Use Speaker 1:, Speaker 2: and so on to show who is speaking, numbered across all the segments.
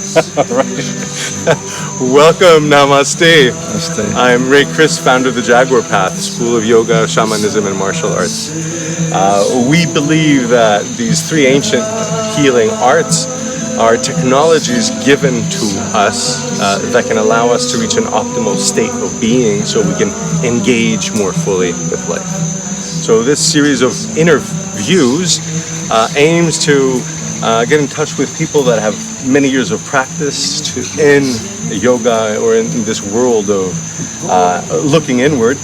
Speaker 1: All right. Welcome, Namaste.
Speaker 2: Namaste.
Speaker 1: I'm Crist, founder of the Jaguar Path, School of Yoga, Shamanism, and Martial Arts. We believe that these three ancient healing arts are technologies given to us that can allow us to reach an optimal state of being so we can engage more fully with life. So this series of interviews aims to get in touch with people that have many years of practice in yoga or in this world of looking inward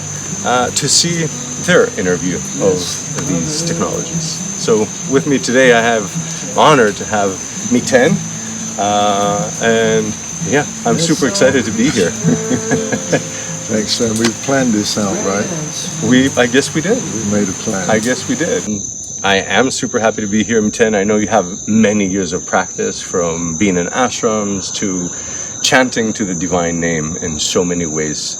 Speaker 1: to see their interview of these technologies. So with me today I have the honor to have Miten, and yeah, I'm super excited to be here.
Speaker 2: Thanks, man. We've planned this out, right?
Speaker 1: I guess we did.
Speaker 2: We made a plan.
Speaker 1: I guess we did. I am super happy to be here, Miten. I know you have many years of practice, from being in ashrams to chanting to the divine name in so many ways,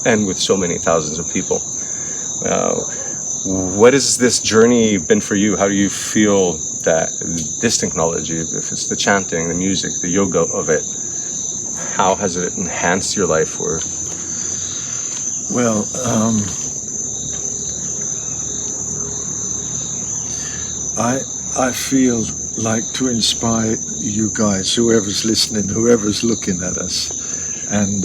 Speaker 1: and with so many thousands of people. What has this journey been for you? How do you feel that this technology, if it's the chanting, the music, the yoga of it, how has it enhanced your life? Or
Speaker 2: Well, I feel like to inspire you guys, whoever's listening, whoever's looking at us, and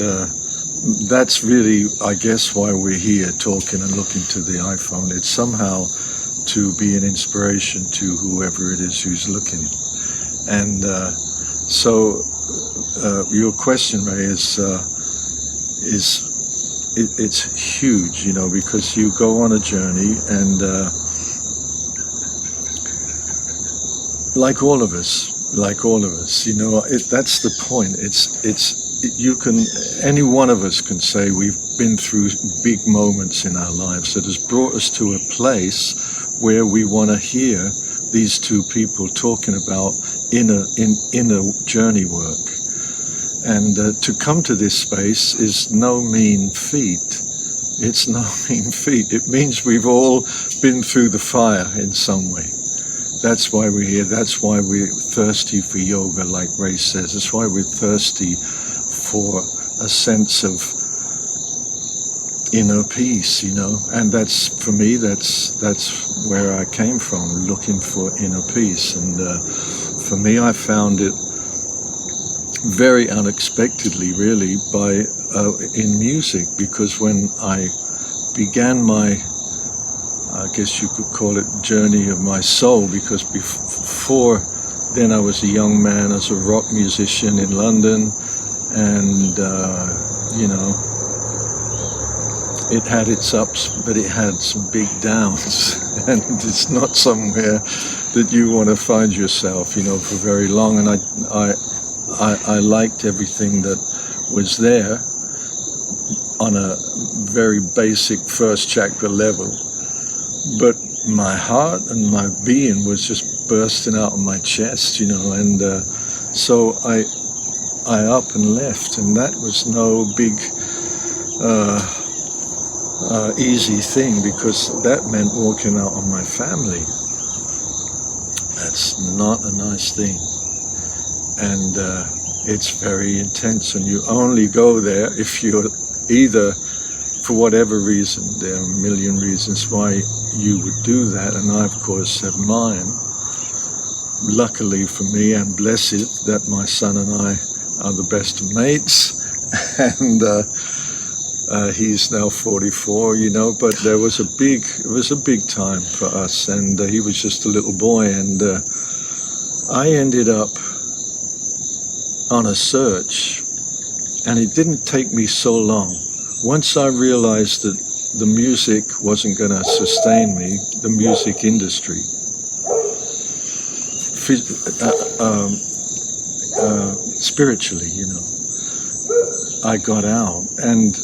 Speaker 2: that's really, I guess, why we're here talking and looking to the iPhone. It's somehow to be an inspiration to whoever it is who's looking. And so your question, Ray, it's huge, because you go on a journey, and like all of us, that's the point. Any one of us can say we've been through big moments in our lives that has brought us to a place where we want to hear these two people talking about inner journey work. And to come to this space is no mean feat. It's no mean feat. It means we've all been through the fire in some way. That's why we're here. That's why we're thirsty for yoga, like Ray says. That's why we're thirsty for a sense of inner peace, And that's, for me, that's where I came from, looking for inner peace. And for me, I found it very unexpectedly, really, in music, because when I began my, I guess you could call it, journey of my soul, because before then I was a young man as a rock musician in London, and it had its ups, but it had some big downs, and it's not somewhere that you want to find yourself, for very long. And I liked everything that was there on a very basic first chakra level, but my heart and my being was just bursting out of my chest, and so I up and left, and that was no big easy thing, because that meant walking out on my family. That's not a nice thing. And it's very intense, and you only go there if you're either, for whatever reason, there are a million reasons why you would do that, and I of course have mine. Luckily for me, and blessed that my son and I are the best of mates, and he's now 44, but it was a big time for us, and he was just a little boy, and I ended up on a search, and it didn't take me so long. Once I realized that the music wasn't going to sustain me, the music industry, spiritually, I got out, and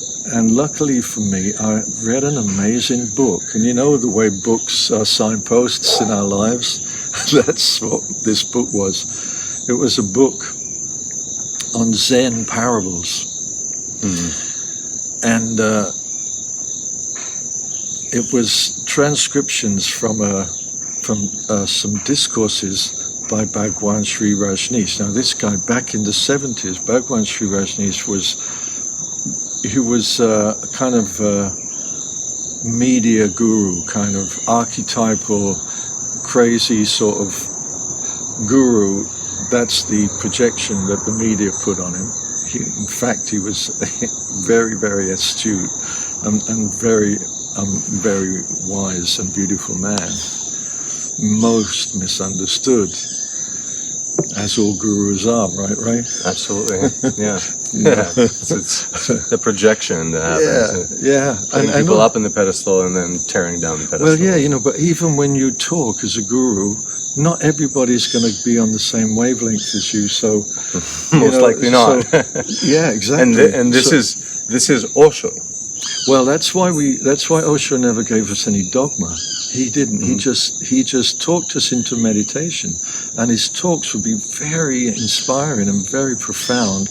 Speaker 2: luckily for me, I read an amazing book. And the way books are signposts in our lives? That's what this book was. It was a book on Zen parables. Mm-hmm. And it was transcriptions from some discourses by Bhagwan Sri Rajneesh. Now this guy, back in the 70s, Bhagwan Sri Rajneesh was kind of media guru, kind of archetypal, crazy sort of guru. That's the projection that the media put on him. In fact, he was very, very astute and very wise and beautiful man. Most misunderstood, as all gurus are, right?
Speaker 1: Absolutely, yeah. It's the projection that happens.
Speaker 2: Yeah.
Speaker 1: Putting people up in the pedestal and then tearing down the pedestal.
Speaker 2: Well, yeah, but even when you talk as a guru, not everybody's going to be on the same wavelength as you. So
Speaker 1: most likely not.
Speaker 2: Yeah, exactly.
Speaker 1: And this is Osho.
Speaker 2: Well, that's why Osho never gave us any dogma. He didn't.
Speaker 1: Mm-hmm.
Speaker 2: He just talked us into meditation, and his talks would be very inspiring and very profound.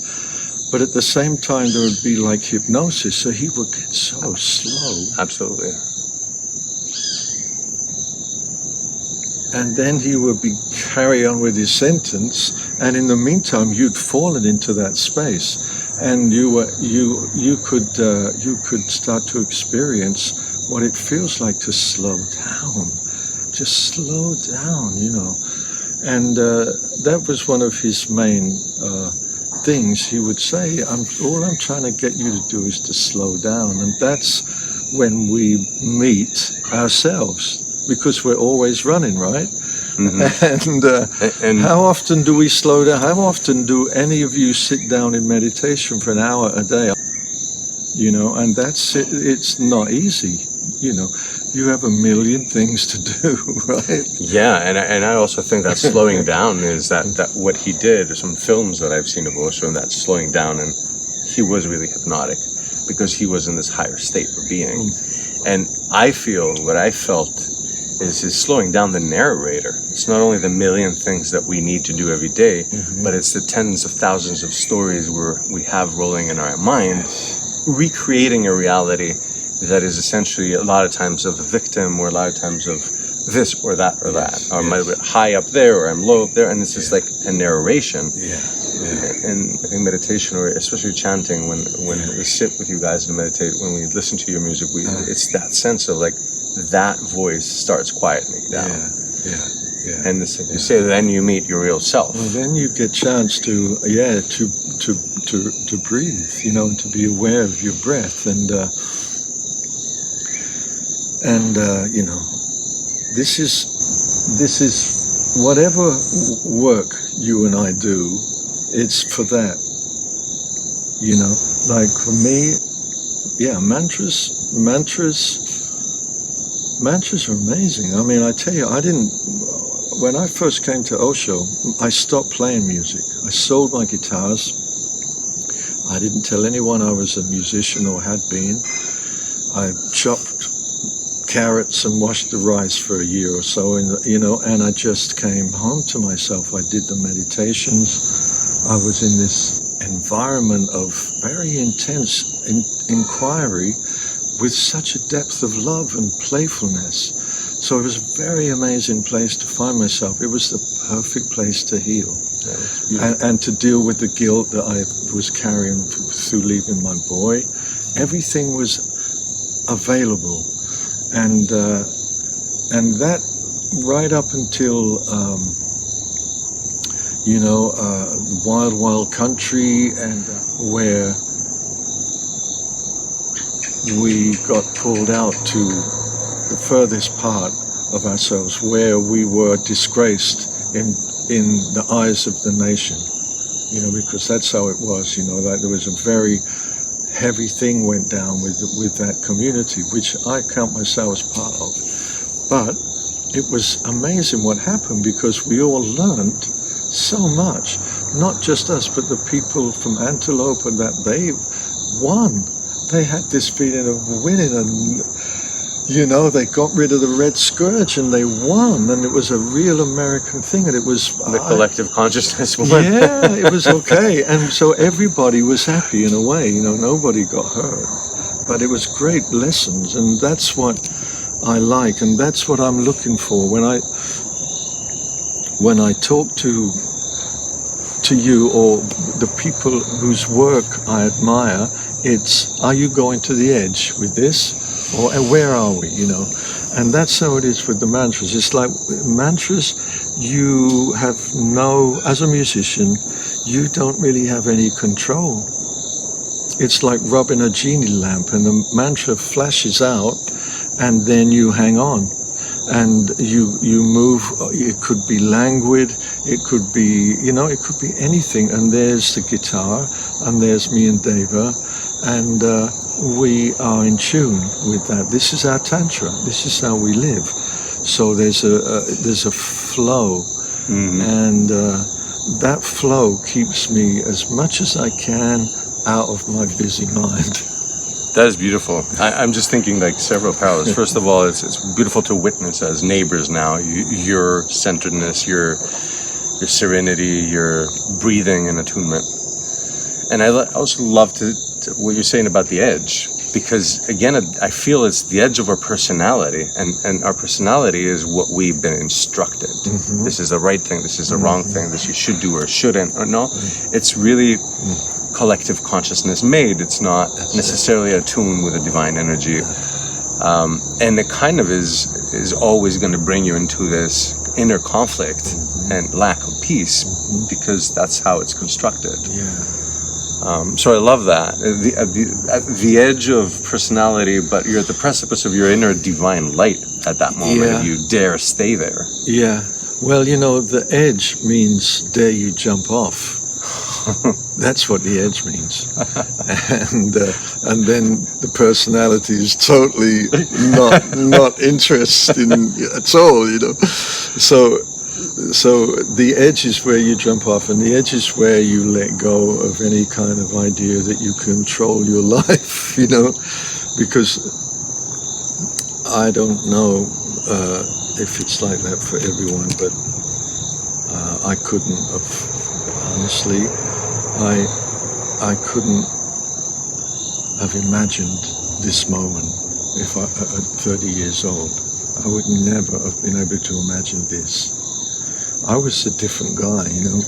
Speaker 2: But at the same time, there would be like hypnosis, so he would get so slow.
Speaker 1: Absolutely.
Speaker 2: And then he would carry on with his sentence, and in the meantime, you'd fallen into that space, and you could start to experience what it feels like to slow down, just slow down, And that was one of his main things. He would say, all I'm trying to get you to do is to slow down. And that's when we meet ourselves, because we're always running, right? Mm-hmm. And how often do we slow down? How often do any of you sit down in meditation for an hour a day? And that's it. It's not easy. You have a million things to do, right?
Speaker 1: Yeah, and I also think that slowing down is that what he did. Some films that I've seen of Osho, and that slowing down, and he was really hypnotic because he was in this higher state of being. And I feel what I felt is his slowing down the narrator. It's not only the million things that we need to do every day, but it's the tens of thousands of stories we have rolling in our mind, recreating a reality that is essentially a lot of times of a victim, or a lot of times of this or that or that. Or I'm a bit high up there, or I'm low up there, and it's just like a narration. And I think meditation, or especially chanting, when we sit with you guys and meditate, when we listen to your music, it's that sense of like that voice starts quietening down. And you say then you meet your real self.
Speaker 2: Well, then you get chance to breathe, and to be aware of your breath, and this is whatever work you and I do, it's for that. Like for me, mantras are amazing. I mean, I tell you, when I first came to Osho, I stopped playing music. I sold my guitars. I didn't tell anyone I was a musician or had been. I chopped carrots and washed the rice for a year or so, and I just came home to myself. I did the meditations. I was in this environment of very intense inquiry with such a depth of love and playfulness. So it was a very amazing place to find myself. It was the perfect place to heal and to deal with the guilt that I was carrying through leaving my boy. Everything was available. And that right up until, the wild, wild country, and where we got pulled out to the furthest part of ourselves, where we were disgraced in the eyes of the nation, because that's how it was, that there was a very heavy thing went down with that community, which I count myself as part of. But it was amazing what happened, because we all learned so much, not just us, but the people from Antelope, and that they won. They had this feeling of winning, and they got rid of the Red Scourge and they won, and it was a real American thing, and it was
Speaker 1: the collective consciousness won.
Speaker 2: Yeah, it was okay, and so everybody was happy in a way. Nobody got hurt, but it was great lessons, and that's what I like, and that's what I'm looking for when I talk to you or the people whose work I admire, it's, are you going to the edge with this? Or where are we, you know? And that's how it is with the mantras. It's like mantras, you have no, as a musician, you don't really have any control. It's like rubbing a genie lamp and the mantra flashes out and then you hang on. And you move, it could be languid, it could be, you know, it could be anything. And there's the guitar, and there's me and Deva, and we are in tune with that. This is our tantra. This is how we live. So there's a flow, and that flow keeps me as much as I can out of my busy mind.
Speaker 1: That is beautiful. I'm just thinking like several parallels. First of all, it's beautiful to witness as neighbors now. Your centeredness, your serenity, your breathing and attunement. And I also love to what you're saying about the edge, because again, I feel it's the edge of our personality, and our personality is what we've been instructed. This is the right thing. This is the wrong thing. This you should do or shouldn't. Or no, it's really. Collective consciousness made. It's not necessarily attuned with a divine energy, and it kind of is always going to bring you into this inner conflict and lack of peace, because that's how it's constructed. So I love that, at the edge of personality, but you're at the precipice of your inner divine light at that moment. If you dare stay there.
Speaker 2: Well, you know, the edge means dare you jump off. That's what the edge means, and then the personality is totally not interested in at all, you know. So the edge is where you jump off, and the edge is where you let go of any kind of idea that you control your life, you know, because I don't know if it's like that for everyone, but I couldn't have, honestly. I couldn't have imagined this moment if I, at 30 years old. I would never have been able to imagine this. I was a different guy, you know,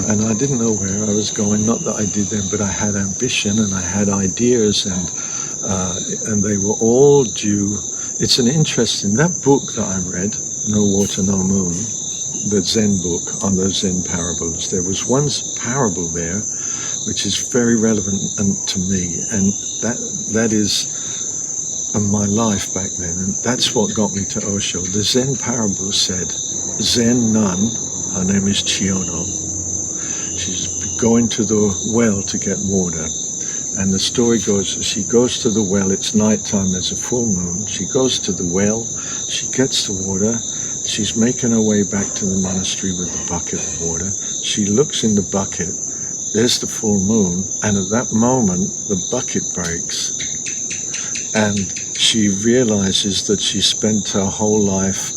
Speaker 2: and I didn't know where I was going. Not that I did then, but I had ambition and I had ideas, and they were all due. It's an interesting, that book that I read, No Water, No Moon, the Zen book on those Zen parables. There was one parable there which is very relevant to me, and that is my life back then, and that's what got me to Osho. The Zen parable said, Zen nun, her name is Chiono, she's going to the well to get water, and the story goes, she goes to the well, it's nighttime, there's a full moon, she goes to the well, she gets the water, she's making her way back to the monastery with the bucket of water. She looks in the bucket, there's the full moon, and at that moment the bucket breaks, and she realizes that she spent her whole life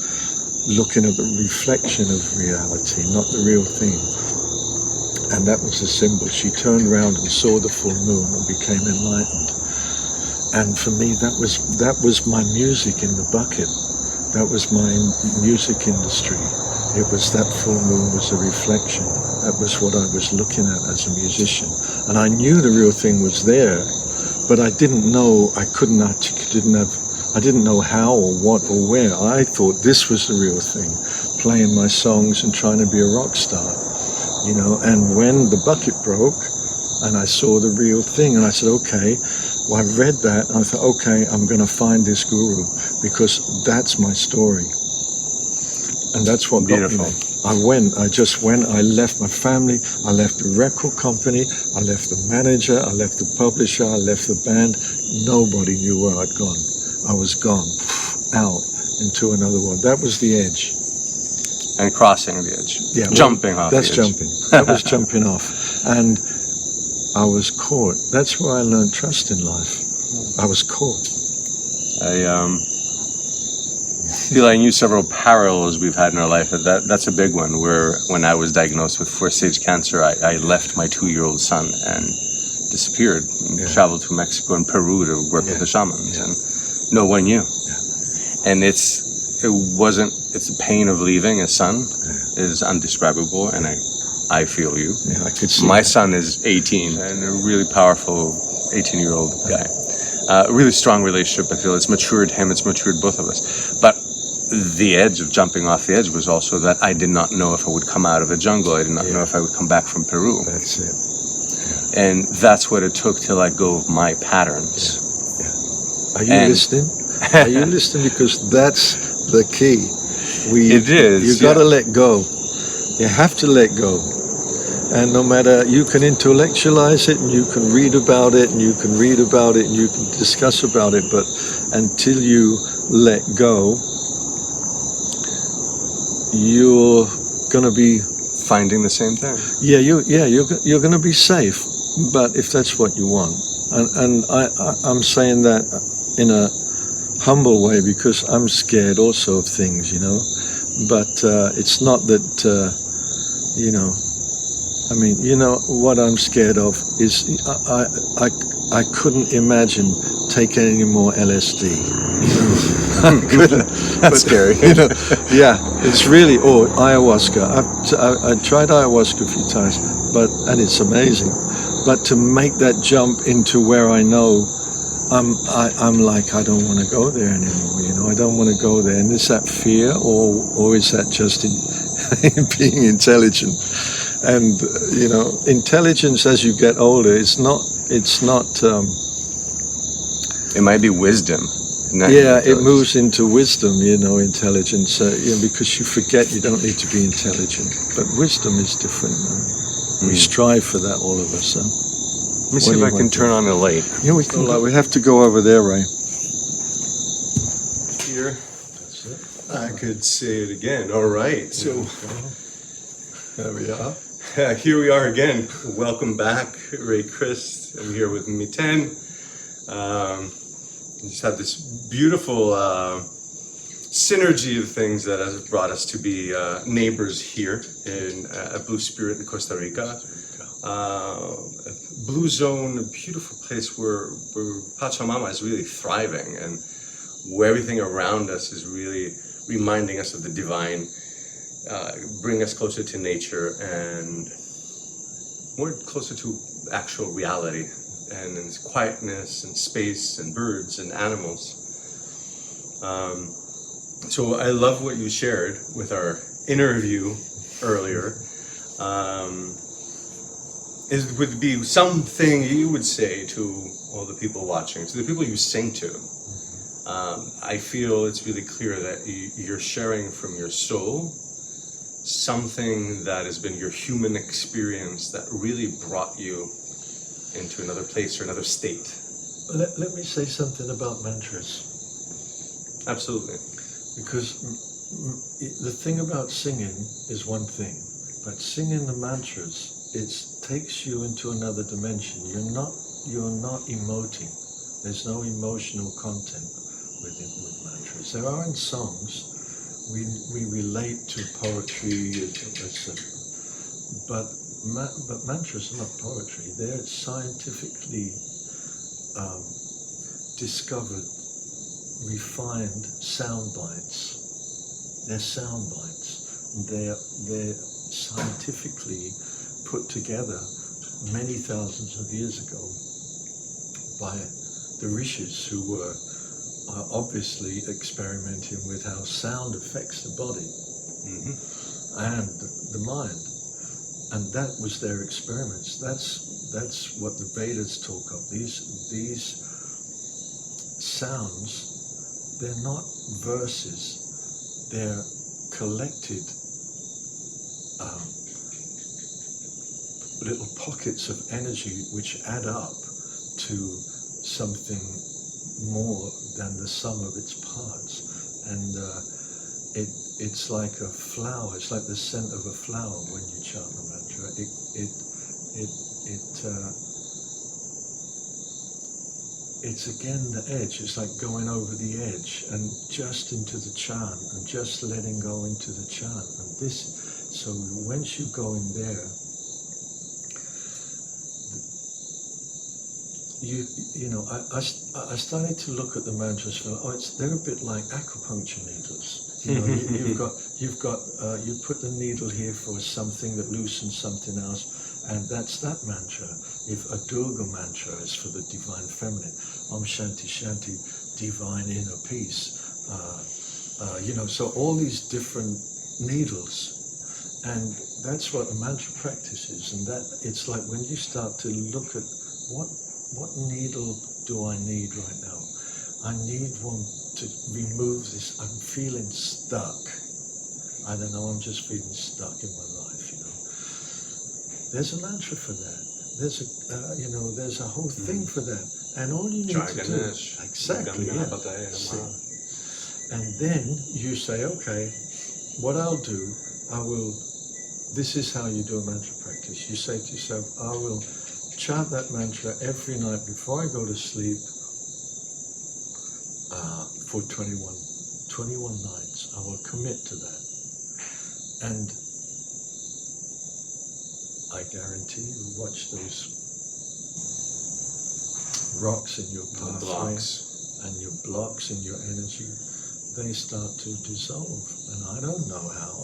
Speaker 2: looking at the reflection of reality, not the real thing. And that was the symbol. She turned around and saw the full moon and became enlightened. And for me, that was my music in the bucket. That was my music industry. It was that full moon was a reflection. That was what I was looking at as a musician. And I knew the real thing was there, but I didn't know, I didn't know how or what or where. I thought this was the real thing, playing my songs and trying to be a rock star, you know. And when the bucket broke and I saw the real thing, and I said, okay, well, I read that and I thought, okay, I'm going to find this guru, because that's my story. And that's what got me there. I just went, I left my family, I left the record company, I left the manager, I left the publisher, I left the band. Nobody knew where I'd gone. I was gone, out into another world. That was the edge.
Speaker 1: And crossing the edge. Yeah. Jumping off
Speaker 2: the edge. That's
Speaker 1: jumping.
Speaker 2: That was jumping off. And I was caught. That's where I learned trust in life. I was caught.
Speaker 1: I feel I knew several parallels we've had in our life, but that's a big one, where when I was diagnosed with 4th-stage cancer, I left my 2-year-old son and disappeared and traveled to Mexico and Peru to work with the shamans, and no one knew. And it's it's the pain of leaving a son is undescribable, and I feel you.
Speaker 2: Yeah, I could see
Speaker 1: My
Speaker 2: that.
Speaker 1: son is 18 and a really powerful 18-year-old guy. A really strong relationship. I feel it's matured him, it's matured both of us. But the edge of jumping off the edge was also that I did not know if I would come out of the jungle. I did not know if I would come back from Peru.
Speaker 2: That's it.
Speaker 1: And that's what it took to let go of my patterns.
Speaker 2: Are you listening? Are you listening? Because that's the key.
Speaker 1: It is.
Speaker 2: You got to let go. You have to let go. And no matter, you can intellectualize it, and you can read about it, and you can read about it, and you can discuss about it, but until you let go, you're going to be
Speaker 1: Finding the same thing.
Speaker 2: you're going to be safe. But if that's what you want, and I'm saying that in a humble way because I'm scared also of things, you know. But it's not that, you know. I mean, you know what I'm scared of is I couldn't imagine taking any more LSD. You know, I couldn't.
Speaker 1: That's scary.
Speaker 2: You know, yeah, it's really ayahuasca. I tried ayahuasca a few times, and it's amazing. But to make that jump into where I know, I'm like, I don't want to go there anymore. You know, I don't want to go there. And is that fear, or is that just being intelligent? And you know, intelligence as you get older, it's not.
Speaker 1: It might be wisdom.
Speaker 2: Yeah, it moves into wisdom. You know, intelligence. You know, because you forget you don't need to be intelligent. But wisdom is different. We strive for that, all of us.
Speaker 1: Let me see if I can turn on the light.
Speaker 2: Yeah, we can. We have to go over there, Ray.
Speaker 1: Here. I could say it again. All right. So
Speaker 2: There we are.
Speaker 1: here we are again. Welcome back, Ray Crist. I'm here with Miten. We just have this beautiful synergy of things that has brought us to be neighbors here in a Blue Spirit in Costa Rica. A blue zone, a beautiful place where Pachamama is really thriving, and where everything around us is really reminding us of the divine, bring us closer to nature and more closer to actual reality, and in quietness and space and birds and animals. So I love what you shared with our interview earlier. It would be something you would say to all the people watching, to the people you sing to. I feel it's really clear that you're sharing from your soul something that has been your human experience that really brought you into another place or another state.
Speaker 2: Let me say something about mantras.
Speaker 1: Absolutely.
Speaker 2: Because the thing about singing is one thing, but singing the mantras, it takes you into another dimension. You're not emoting. There's no emotional content with mantras. There are in songs. We relate to poetry, etc. But mantras are not poetry. They're scientifically discovered, refined sound bites. They're sound bites. They're scientifically put together many thousands of years ago by the rishis who were obviously experimenting with how sound affects the body and the mind. And that was their experiments. That's what the Vedas talk of. These sounds, they're not verses, they're collected little pockets of energy which add up to something more than the sum of its parts. And it's like a flower. It's like the scent of a flower when you chant the mantra. It's again the edge. It's like going over the edge and just into the chant and just letting go into the chant. And so once you go in there, you know, I started to look at the mantras for, they're a bit like acupuncture needles. You know, you put the needle here for something that loosens something else, and that's that mantra. If a Durga mantra is for the divine feminine, Om Shanti Shanti, divine inner peace. You know, so all these different needles, and that's what a mantra practice is. And that it's like when you start to look at what needle do I need right now? I need one to remove this. I'm feeling stuck. I don't know, I'm just feeling stuck in my life, you know. There's a mantra for that. There's a, you know, there's a whole thing for that. And all you need to do, exactly, yeah. See? And then you say, okay, what I'll do, this is how you do a mantra practice. You say to yourself, I will chant that mantra every night before I go to sleep for 21 nights. I will commit to that. And I guarantee you watch those rocks in your pathway and your blocks in your energy, they start to dissolve. And I don't know how,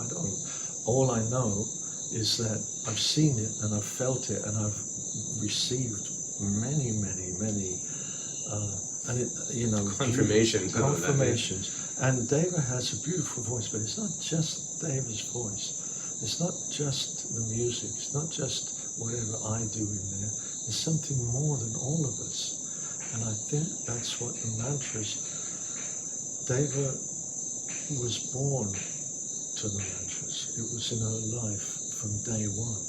Speaker 2: all I know is that I've seen it and I've felt it and I've received many, and it, you know, confirmations. And Deva has a beautiful voice, but it's not just Deva's voice. It's not just the music. It's not just whatever I do in there. There's something more than all of us. And I think that's what the mantras. Deva was born to the mantras. It was in her life from day one.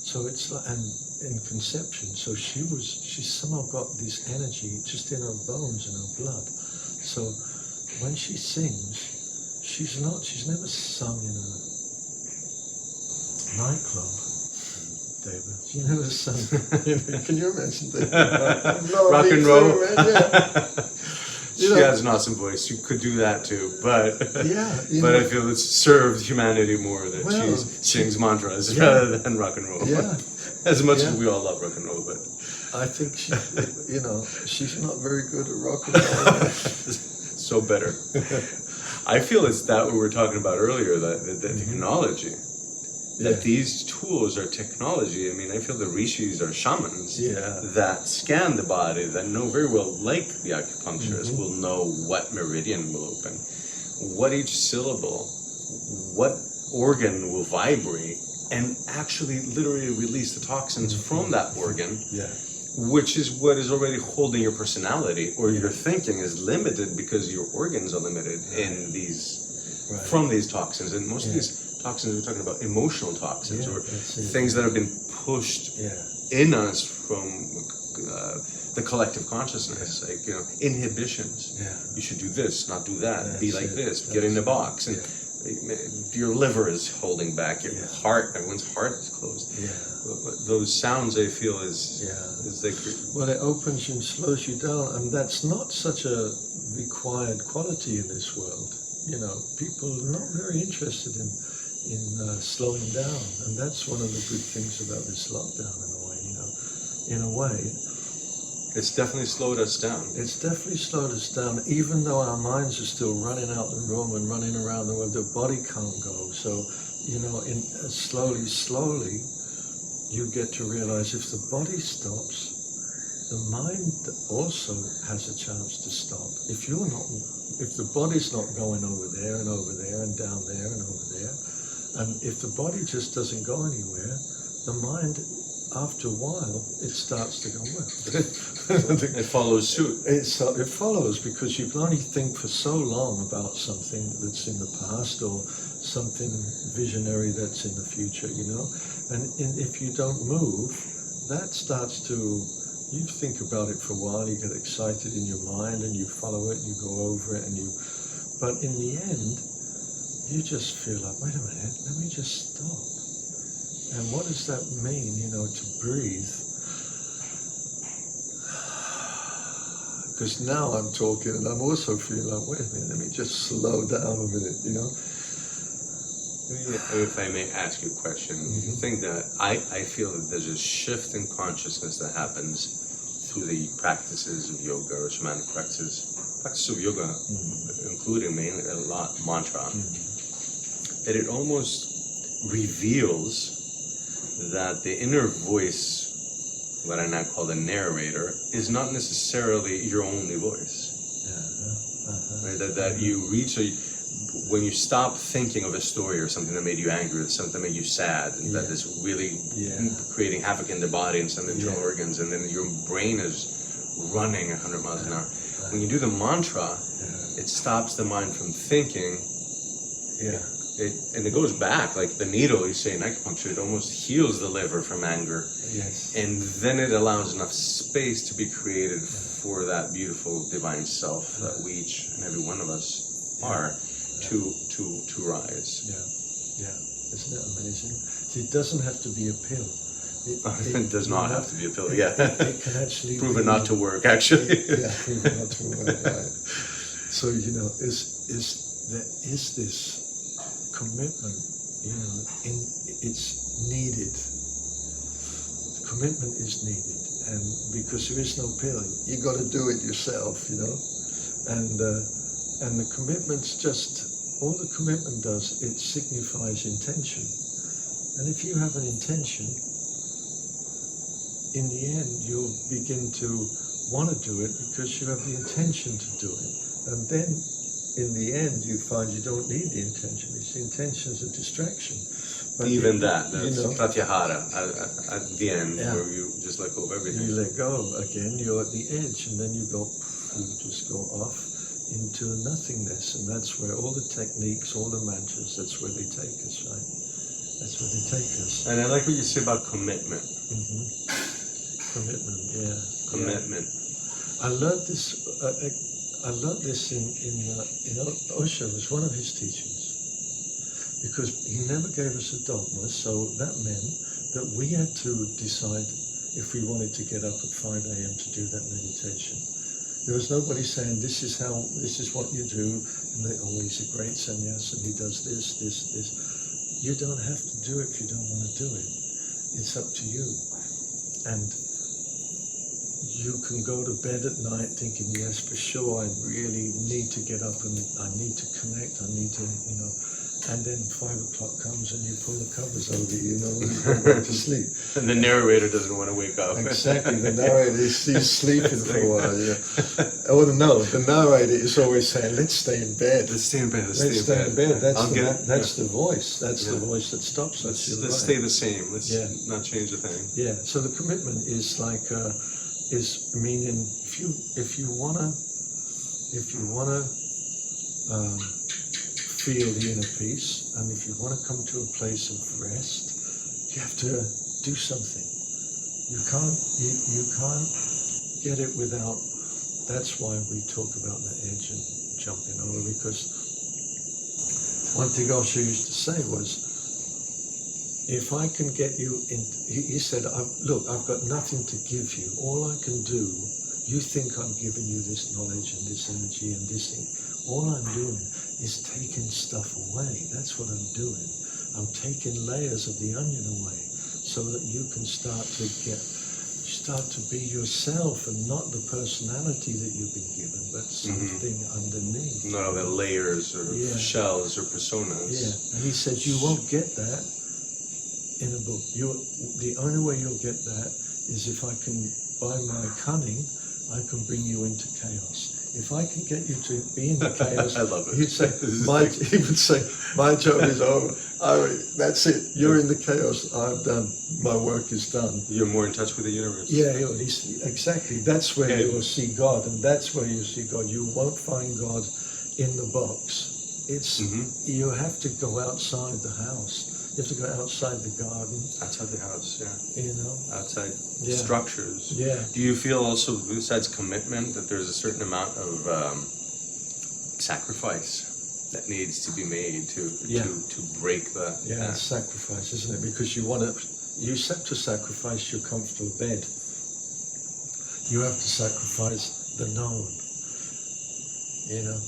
Speaker 2: So it's like, and in conception, so she somehow got this energy just in her bones and her blood. So when she sings, she's never sung in a nightclub, Deva. She never sung. Can you imagine Deva?
Speaker 1: Rock and roll.
Speaker 2: You know,
Speaker 1: she has an awesome voice. She could do that too, but
Speaker 2: yeah,
Speaker 1: but I feel it's served humanity more that she sings mantras rather than rock and roll.
Speaker 2: Yeah,
Speaker 1: as much as we all love rock and roll, but
Speaker 2: I think she, you know, she's not very good at rock and roll.
Speaker 1: So better. I feel it's that what we were talking about earlier, that the technology. That these tools are technology. I mean, I feel the rishis are shamans that scan the body, that know very well, like the acupuncturist, will know what meridian will open, what each syllable, what organ will vibrate, and actually literally release the toxins from that organ, which is what is already holding your personality, or your thinking is limited because your organs are limited in these, from these toxins. And most of these toxins, we're talking about emotional toxins, or things that have been pushed in us from the collective consciousness, like, you know, inhibitions. You should do this, not do that, be like this, get in a box. And your liver is holding back, your heart, everyone's heart is closed. But those sounds, I feel, is they
Speaker 2: well, it opens you and slows you down, and that's not such a required quality in this world. You know, people are not very interested in slowing down, and that's one of the good things about this lockdown in a way. You know, in a way,
Speaker 1: it's definitely slowed us down.
Speaker 2: It's definitely slowed us down, even though our minds are still running out the room and running around the world. The body can't go. So, you know, slowly, you get to realize if the body stops, the mind also has a chance to stop. If the body's not going over there and over there and down there and over there, and if the body just doesn't go anywhere, the mind, after a while, it starts to go, well.
Speaker 1: It follows suit.
Speaker 2: It follows, because you can only think for so long about something that's in the past or something visionary that's in the future, you know. And if you don't move, that starts to, you think about it for a while, you get excited in your mind and you follow it, you go over it, but in the end, you just feel like, wait a minute, let me just stop. And what does that mean, you know, to breathe? Because now I'm talking and I'm also feeling like, wait a minute, let me just slow down a minute, you know?
Speaker 1: If I may ask you a question, do you think that I feel that there's a shift in consciousness that happens through the practices of yoga or shamanic practices practice of yoga, including mainly a lot mantra, that it almost reveals that the inner voice, what I now call the narrator, is not necessarily your only voice. Right? That you reach when you stop thinking of a story or something that made you angry, or something that made you sad, and that is really creating havoc in the body and some internal organs, and then your brain is running 100 miles an hour. When you do the mantra, it stops the mind from thinking. And it goes back, like the needle, you say in acupuncture, it almost heals the liver from anger.
Speaker 2: Yes.
Speaker 1: And then it allows enough space to be created for that beautiful divine self that we each and every one of us are to rise.
Speaker 2: Isn't it amazing? See, it doesn't have to be a pill.
Speaker 1: It does not have to be a pill.
Speaker 2: It can actually
Speaker 1: prove it not to work, actually.
Speaker 2: Prove it not to work. Right. So there is this commitment, it's needed. Commitment is needed, and because there is no pill, you got to do it yourself, and the commitment's just, all the commitment does, it signifies intention. And if you have an intention, in the end you'll begin to want to do it because you have the intention to do it. And then in the end you find you don't need the intention. It's the intention is a distraction. But
Speaker 1: even that's pratyahara at the end, where you just let go of everything.
Speaker 2: You let go again, you're at the edge, and then you just go off into nothingness, and that's where all the techniques, all the mantras, that's where they take us, right? That's where they take us.
Speaker 1: And I like what you say about commitment.
Speaker 2: Commitment,
Speaker 1: Commitment.
Speaker 2: I learned this. I learned this in Osho. It was one of his teachings, because he never gave us a dogma. So that meant that we had to decide if we wanted to get up at 5 a.m. to do that meditation. There was nobody saying, this is what you do, and he's a great sannyas and he does this. You don't have to do it if you don't want to do it. It's up to you. And you can go to bed at night thinking, yes, for sure, I really need to get up and I need to connect, I need to, and then 5 o'clock comes and you pull the covers over you, and you go back to sleep.
Speaker 1: And the narrator doesn't want to wake up.
Speaker 2: Exactly, the narrator he's sleeping for a while, Oh no, the narrator is always saying, let's stay in bed.
Speaker 1: Let's stay in bed,
Speaker 2: let's stay in bed. That's the voice,
Speaker 1: the
Speaker 2: voice that stops us.
Speaker 1: Let's stay the same, let's not change a thing.
Speaker 2: Yeah, so the commitment is like, is meaning if you wanna feel the inner peace, and if you want to come to a place of rest, you have to do something. You can't get it without. That's why we talk about the edge and jumping over, because one thing Osho used to say was, if I can get you in, he said, look, I've got nothing to give you. All I can do, you think I'm giving you this knowledge and this energy and this thing. All I'm doing is taking stuff away. That's what I'm doing. I'm taking layers of the onion away so that you can start to be yourself, and not the personality that you've been given, but something underneath.
Speaker 1: Not all the layers or shells or personas.
Speaker 2: Yeah, and he says you won't get that in a book. The only way you'll get that is if I can, by my cunning, I can bring you into chaos. If I can get you to be in the chaos,
Speaker 1: I love it.
Speaker 2: He would say, my job is over. That's it. You're in the chaos. I've done. My work is done.
Speaker 1: You're more in touch with the universe.
Speaker 2: Yeah, exactly. That's where you'll see God, and that's where you see God. You won't find God in the box. It's you have to go outside the house. You have to go outside the garden.
Speaker 1: Outside the house, yeah. Outside
Speaker 2: Yeah.
Speaker 1: structures.
Speaker 2: Yeah.
Speaker 1: Do you feel also, besides commitment, that there's a certain amount of sacrifice that needs to be made to break the...
Speaker 2: Yeah, it's sacrifice, isn't it? Because you have to sacrifice your comfortable bed. You have to sacrifice the known.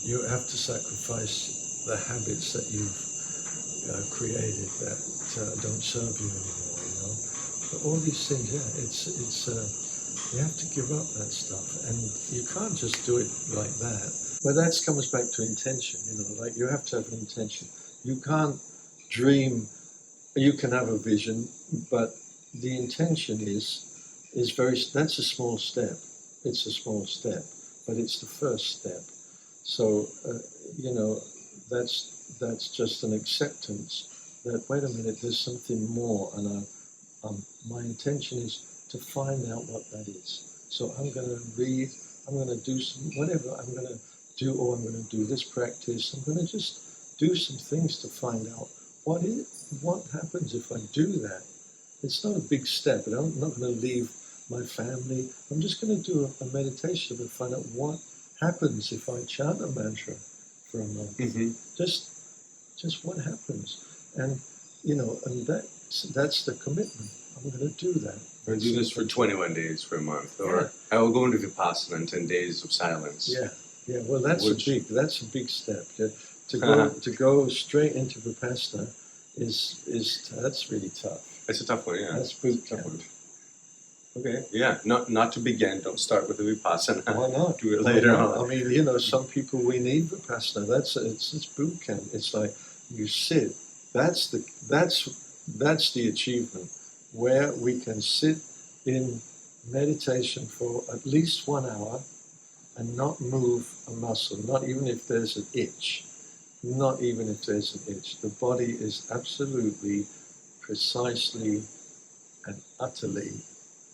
Speaker 2: You have to sacrifice the habits that you've created that don't serve you anymore. But all these things, You have to give up that stuff, and you can't just do it like that. But that comes back to intention, like you have to have an intention. You can't dream, you can have a vision, but the intention is that's a small step. It's a small step, but it's the first step. So, that's just an acceptance that, wait a minute, there's something more, and my intention is to find out what that is. So I'm going to read, I'm going to do some, whatever I'm going to do, or I'm going to do this practice. I'm going to just do some things to find out what happens if I do that. It's not a big step, and I'm not going to leave my family. I'm just going to do a meditation to find out what happens if I chant a mantra for a month.
Speaker 1: Mm-hmm.
Speaker 2: Just what happens, and and that's the commitment. I'm going to do that.
Speaker 1: Or do this for 21 days for a month, or I will go into Vipassana in 10 days of silence.
Speaker 2: Yeah. Well, that's a big step. To go straight into Vipassana that's really tough.
Speaker 1: It's a tough one, yeah.
Speaker 2: That's boot camp.
Speaker 1: Okay, yeah. Not to begin. Don't start with the Vipassana.
Speaker 2: Why not?
Speaker 1: Do it later on.
Speaker 2: I mean, some people, we need Vipassana. It's boot camp. It's like you sit. That's the achievement, where we can sit in meditation for at least 1 hour and not move a muscle, not even if there's an itch. Not even if there's an itch. The body is absolutely, precisely, and utterly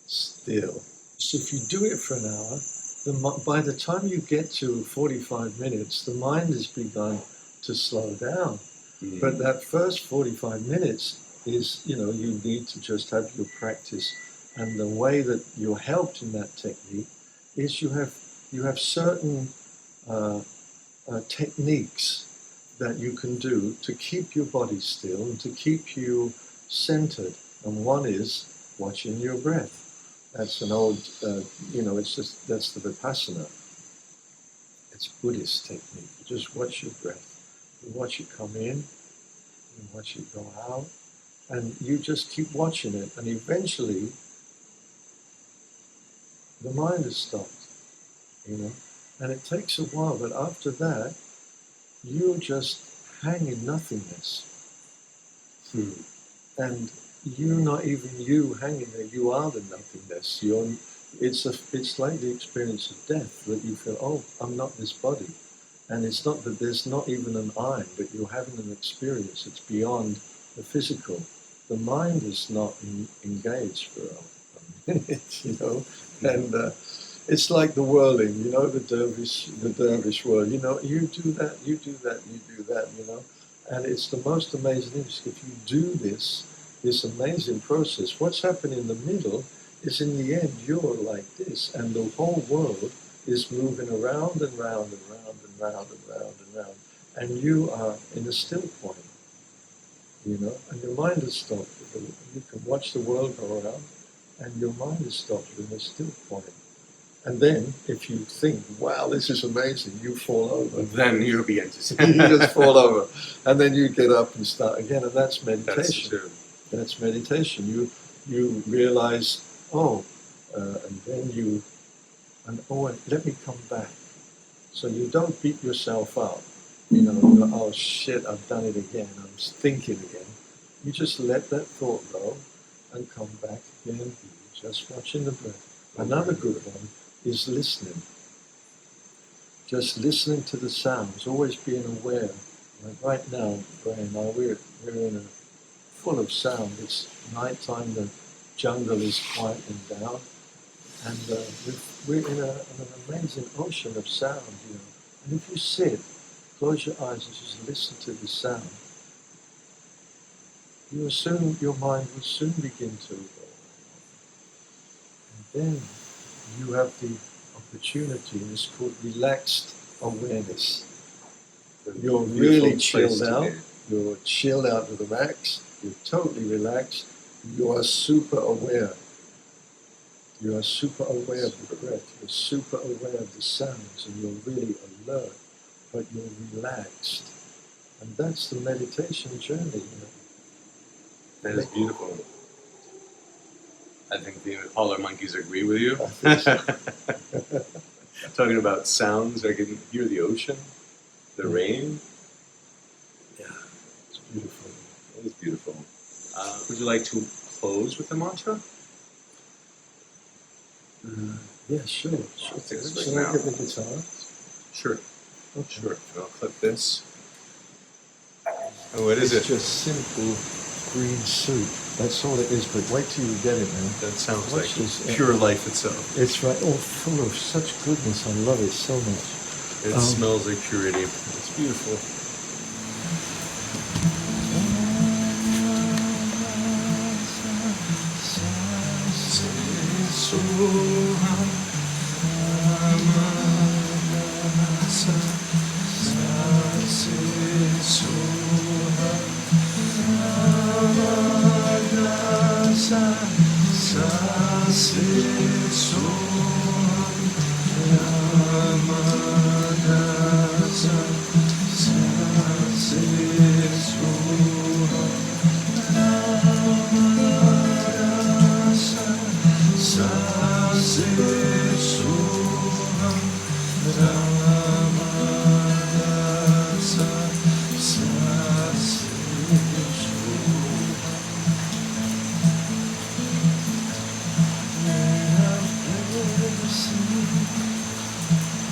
Speaker 2: still. So if you do it for an hour, by the time you get to 45 minutes, the mind has begun to slow down. Mm-hmm. But that first 45 minutes is, you need to just have your practice. And the way that you're helped in that technique is you have certain techniques that you can do to keep your body still and to keep you centered. And one is watching your breath. That's an old, that's the Vipassana. It's Buddhist technique. You just watch your breath. You watch it come in, you watch it go out, and you just keep watching it. And eventually, the mind has stopped, And it takes a while, but after that, you just hang in nothingness. And you're not even you hanging there, you are the nothingness. It's like the experience of death, that you feel, oh, I'm not this body. And it's not that there's not even an I, but you're having an experience. It's beyond the physical. The mind is not engaged for a minute, and it's like the whirling, the dervish whirl. You do that, you do that, you do that, And it's the most amazing thing. If you do this amazing process, what's happening in the middle is, in the end, you're like this, and the whole world is moving around and round and round and round and round and round, and you are in a still point, and your mind has stopped. You can watch the world go around, and your mind has stopped. You're in a still point. And then, if you think, wow, this is amazing, you fall over.
Speaker 1: Then you begin to say.
Speaker 2: You just fall over. And then you get up and start again, and that's meditation.
Speaker 1: That's true.
Speaker 2: That's meditation. You realize, and then and let me come back. So you don't beat yourself up. Oh shit, I've done it again. I'm thinking again. You just let that thought go and come back again. Just watching the breath. Another good one is listening. Just listening to the sounds, always being aware. Like right now, Brian and I, we're in full of sound. It's nighttime, the jungle is quieting down, and we're in an amazing ocean of sound, And if you sit, close your eyes and just listen to the sound, your mind will soon begin to evolve. And then you have the opportunity, and it's called relaxed awareness. You're really chilled out. You're chilled out to the max. You're totally relaxed. You are super aware. You are super aware of the breath. You're super aware of the sounds, and you're really alert, but you're relaxed. And that's the meditation journey.
Speaker 1: That is beautiful. I think the polar monkeys agree with you.
Speaker 2: I think so.
Speaker 1: Talking about sounds, I can hear the ocean, the rain.
Speaker 2: Yeah, it's beautiful.
Speaker 1: It is beautiful. Would you like to close with the mantra?
Speaker 2: Yeah, sure.
Speaker 1: Take us right
Speaker 2: Should I
Speaker 1: now.
Speaker 2: get the guitar?
Speaker 1: Sure,
Speaker 2: Okay.
Speaker 1: sure. And I'll clip this. Oh, what is
Speaker 2: It's
Speaker 1: it?
Speaker 2: just simple green soup. That's all it is, but wait till you get it, man.
Speaker 1: That sounds
Speaker 2: Watch
Speaker 1: like
Speaker 2: this.
Speaker 1: pure life itself.
Speaker 2: It's right, all full of such goodness. I love it so much.
Speaker 1: It smells like purity. It's beautiful.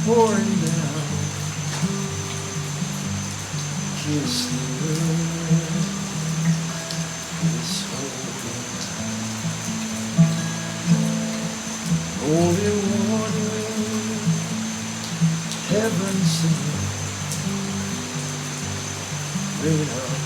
Speaker 2: Pouring down, kiss the earth, this holy water, heaven sing, rain of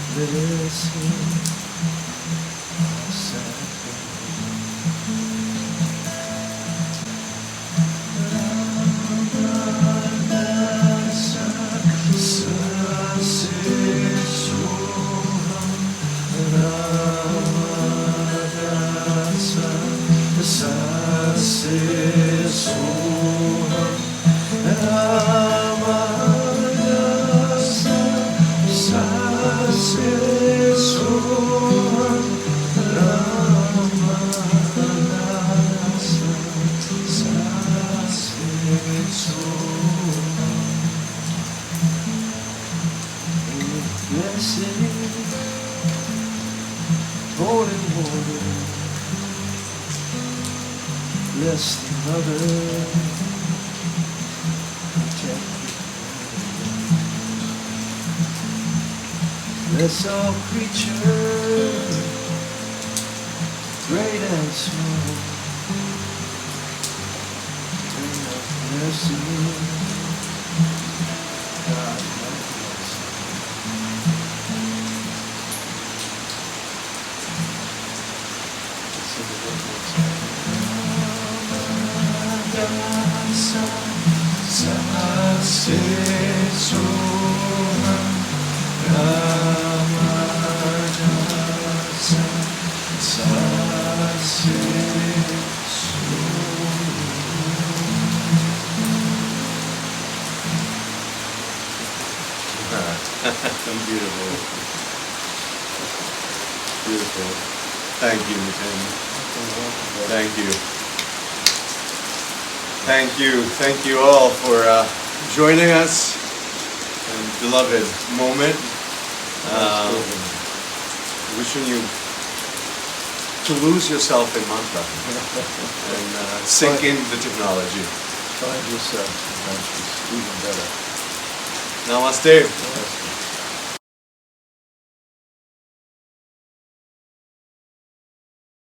Speaker 2: blessing, holy water, bless the mother, protect the bless all creatures, great and small, bring up blessing, God have mercy.
Speaker 1: Beautiful. Beautiful. Thank you, Miten. Thank you. Thank you. Thank you all for joining us in a beloved moment. Wishing you to lose yourself in mantra and sink in the technology.
Speaker 2: Find yourself, that's even better.
Speaker 1: Namaste.